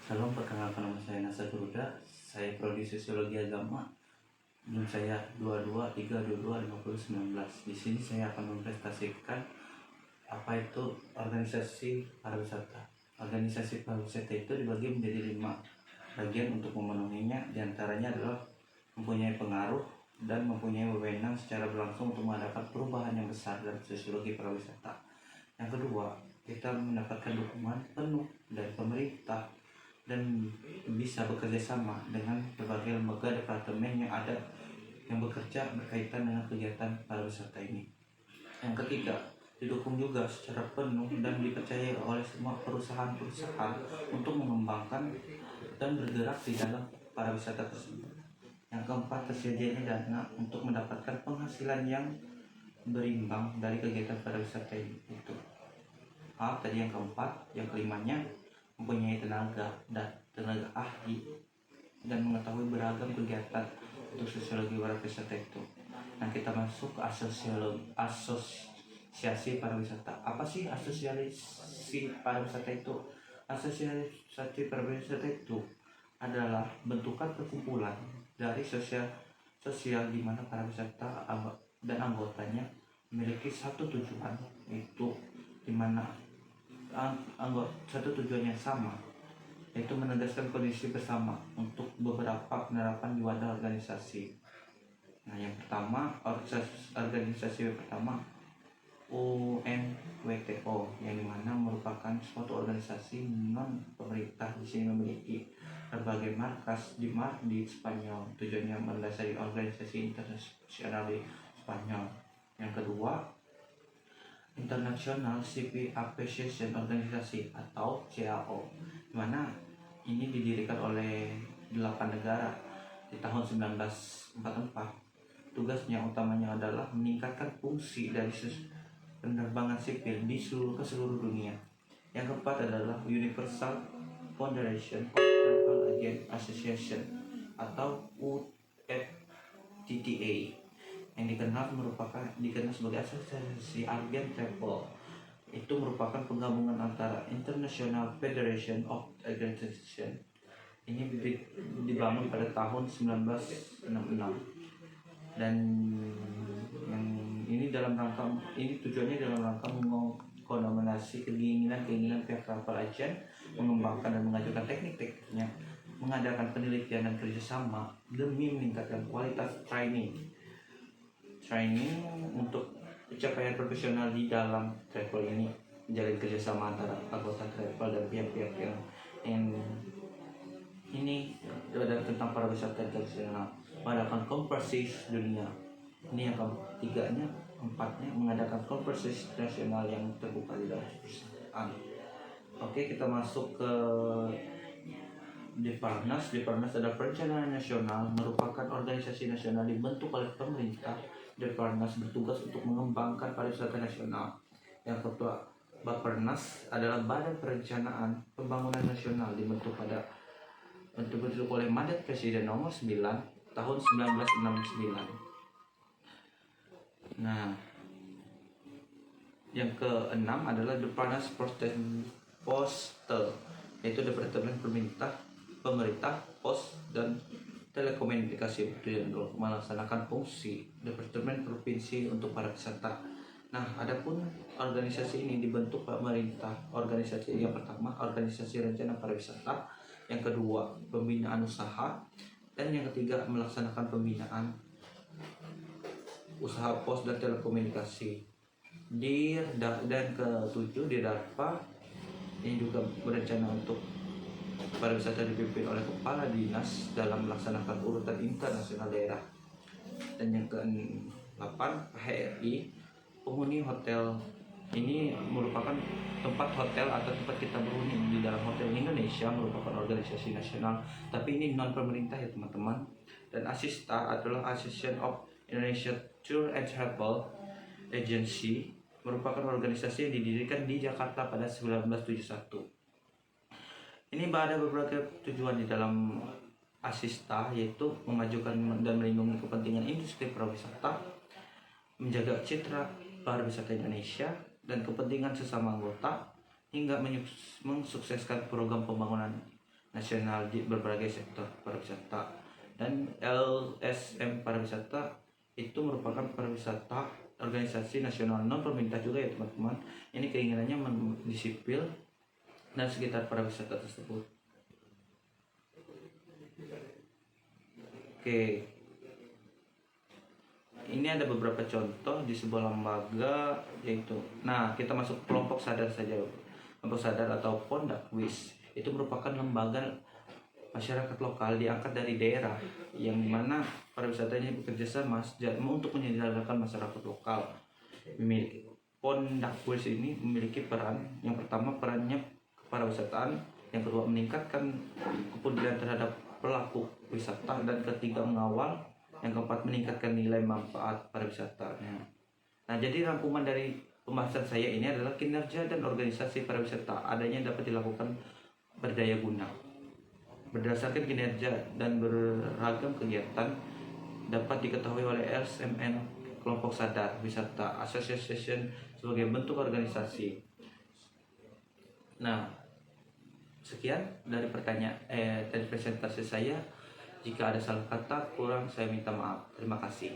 Salam, perkenalkan nama saya Nasar Garuda. Saya prodi Sosiologi Agama. NIM saya 2232225019. Di sini saya akan mempresentasikan apa itu organisasi pariwisata. Organisasi pariwisata itu dibagi menjadi 5 bagian untuk memenuhinya. Di antaranya adalah mempunyai pengaruh dan mempunyai wewenang secara berlangsung untuk mengadakan perubahan yang besar dalam sosiologi pariwisata. Yang kedua, kita mendapatkan dukungan penuh dari pemerintah dan bisa bekerja sama dengan berbagai lembaga departemen yang ada yang bekerja berkaitan dengan kegiatan pariwisata ini. Yang ketiga, didukung juga secara penuh dan dipercaya oleh semua perusahaan-perusahaan untuk mengembangkan dan bergerak di dalam pariwisata tersebut. Yang keempat, tersedianya dana untuk mendapatkan penghasilan yang berimbang dari kegiatan pariwisata itu. Tadi yang keempat. Yang kelimanya, mempunyai tenaga ahli dan mengetahui beragam kegiatan untuk sosiologi pariwisata itu. Nah, kita masuk ke asosiasi pariwisata. Apa sih asosiasi pariwisata itu? Asosiasi pariwisata itu adalah bentukan perkumpulan dari sosial di mana pariwisata dan anggotanya memiliki satu tujuan, yaitu di mana satu tujuannya sama, yaitu menegaskan kondisi bersama untuk beberapa penerapan di wadah organisasi. Nah, yang pertama, organisasi pertama UNWTO, yang dimana merupakan suatu organisasi non pemerintah. Di sini memiliki berbagai markas di Spanyol. Tujuannya mendasari organisasi internasional di Spanyol. Yang kedua, International Civil Aviation Organization atau CAO, di mana ini didirikan oleh 8 negara di tahun 1944. Tugasnya utamanya adalah meningkatkan fungsi dari penerbangan sipil di seluruh dunia. Yang keempat adalah Universal Federation of Travel Agent Association atau UFTTA, yang dikenal sebagai asosiasi agen travel. Itu merupakan penggabungan antara International Federation of Organization. Ini dibangun pada tahun 1966, dan yang ini tujuannya dalam rangka mengakomodasi keinginan pihak travel agent mengembangkan dan mengajukan teknik-tekniknya, mengadakan penelitian dan kerjasama demi meningkatkan kualitas training untuk pencapaian profesional di dalam travel ini, menjalin kerjasama antara anggota travel dan pihak-pihak yang ini adalah tentang pariwisata internasional, mengadakan konferensi dunia. Ini yang ketiganya. Empatnya, mengadakan konferensi nasional yang terbuka di dalam perusahaan. Oke, kita masuk ke Deparnas. Deparnas adalah perencanaan nasional, merupakan organisasi nasional dibentuk oleh pemerintah. Deparnas bertugas untuk mengembangkan pariwisata nasional. Yang kedua, Bapernas adalah Badan Perencanaan Pembangunan Nasional, dibentuk oleh mandat Presiden nomor 9 tahun 1969. Nah, yang keenam adalah Deparnas Poste, yaitu Departemen Pemerintah Pos dan Telekomunikasi, untuk melaksanakan fungsi Departemen Provinsi untuk pariwisata. Nah, adapun organisasi ini dibentuk pemerintah. Organisasi yang pertama, organisasi rencana pariwisata. Yang kedua, pembinaan usaha. Dan yang ketiga, melaksanakan pembinaan usaha pos dan telekomunikasi. Dan ketujuh, di DARPA ini juga berencana untuk pariwisata dipimpin oleh kepala dinas dalam melaksanakan urutan internasional daerah. Dan yang ke-8, HRI, penghuni hotel. Ini merupakan tempat hotel atau tempat kita berhuni di dalam hotel Indonesia, merupakan organisasi nasional, tapi ini non pemerintah ya teman-teman. Dan ASISTA adalah Association of Indonesia Tour and Travel Agency, merupakan organisasi yang didirikan di Jakarta pada 1971. Ini ada beberapa tujuan di dalam ASISTA, yaitu memajukan dan melindungi kepentingan industri pariwisata, menjaga citra pariwisata Indonesia dan kepentingan sesama anggota, hingga mensukseskan program pembangunan nasional di berbagai sektor pariwisata. Dan LSM Pariwisata itu merupakan pariwisata organisasi nasional non pemerintah juga ya teman-teman. Ini keinginannya mendisipil dan sekitar pariwisata tersebut. Oke, ini ada beberapa contoh di sebuah lembaga, yaitu, nah kita masuk kelompok sadar saja. Kelompok sadar atau Pondakwis itu merupakan lembaga masyarakat lokal diangkat dari daerah yang dimana pariwisatanya bekerja sama untuk menyejahterakan masyarakat lokal. Pondakwis ini memiliki peran, yang pertama perannya kepariwisataan, yang kedua meningkatkan kepedulian terhadap pelaku wisata, dan ketiga mengawal, yang keempat meningkatkan nilai manfaat pariwisatanya. Nah, jadi rangkuman dari pembahasan saya ini adalah kinerja dan organisasi pariwisata adanya dapat dilakukan berdaya guna. Berdasarkan kinerja dan beragam kegiatan dapat diketahui oleh LSMN kelompok sadar wisata association sebagai bentuk organisasi. Nah, sekian dari dari presentasi saya. Jika ada salah kata kurang, saya minta maaf. Terima kasih.